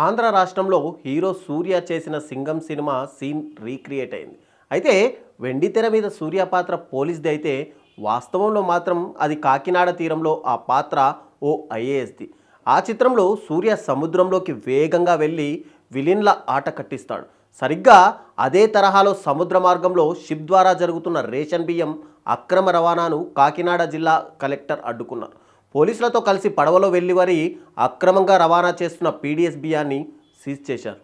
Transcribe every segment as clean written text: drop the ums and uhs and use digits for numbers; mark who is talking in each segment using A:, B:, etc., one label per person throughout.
A: ఆంధ్ర రాష్ట్రంలో హీరో సూర్య చేసిన Singam cinema scene recreate అయింది. అయితే వెండితెర మీద సూర్య పాత్ర పోలీస్ది అయితే వాస్తవంలో మాత్రం అది కాకినాడ తీరంలో ఆ పాత్ర ఓ ఐఏఎస్ది. ఆ చిత్రంలో సూర్య సముద్రంలోకి వేగంగా వెళ్ళి విలిన్ల ఆట కట్టిస్తాడు. సరిగ్గా అదే తరహాలో సముద్ర మార్గంలో షిప్ ద్వారా జరుగుతున్న రేషన్ బియ్యం అక్రమ రవాణాను కాకినాడ జిల్లా కలెక్టర్ అడ్డుకున్నారు. పోలీసులతో కలిసి పడవలో వెళ్లి వరి అక్రమంగా రవాణా చేస్తున్న పీడీఎస్ బియ్యాన్ని సీజ్ చేశారు.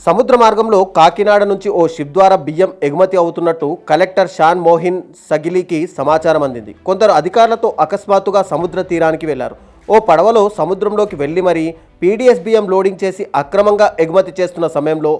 A: సముద్ర మార్గంలో కాకినాడ నుంచి ఓ షిప్ ద్వారా బియ్యం ఎగుమతి అవుతున్నట్టు కలెక్టర్ షాన్ మోహిన్ సగిలీకి సమాచారం అందింది. కొందరు అధికారులతో అకస్మాత్తుగా సముద్ర తీరానికి వెళ్లారు. ఓ పడవలో సముద్రంలోకి వెళ్లి మరీ పీడీఎస్ బియ్యం లోడింగ్ చేసి అక్రమంగా ఎగుమతి చేస్తున్న సమయంలో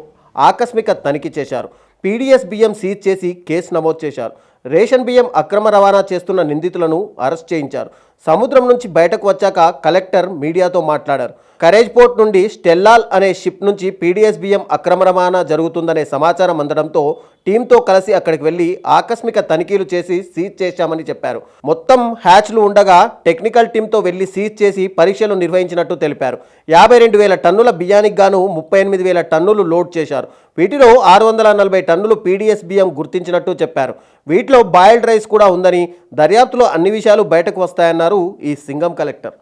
A: ఆకస్మిక తనిఖీ చేశారు. పీడీఎస్ బియ్యం సీజ్ చేసి కేసు నమోదు చేశారు. రేషన్ బియ్యం అక్రమ రవాణా చేస్తున్న నిందితులను అరెస్ట్ చేయించారు. సముద్రం నుంచి బయటకు వచ్చాక కలెక్టర్ మీడియాతో మాట్లాడారు. కరేజ్ పోర్ట్ నుండి స్టెల్లాల్ అనే షిప్ నుంచి పీడీఎస్ బియ్యం అక్రమ రవాణా జరుగుతుందనే సమాచారం అందడంతో టీంతో కలిసి అక్కడికి వెళ్లి ఆకస్మిక తనిఖీలు చేసి సీజ్ చేశామని చెప్పారు. మొత్తం హ్యాచ్లు ఉండగా టెక్నికల్ టీంతో వెళ్లి సీజ్ చేసి పరీక్షలు నిర్వహించినట్టు తెలిపారు. 52,000 టన్నుల బియ్యానికి గాను 38,000 టన్నులు లోడ్ చేశారు. వీటిలో 640 టన్నులు పీడీఎస్ బియ్యం గుర్తించినట్టు చెప్పారు. వీటిలో బాయిల్డ్ రైస్ కూడా ఉందని, దర్యాప్తులో అన్ని విషయాలు బయటకు వస్తాయన్నారు ఈ సింగం కలెక్టర్.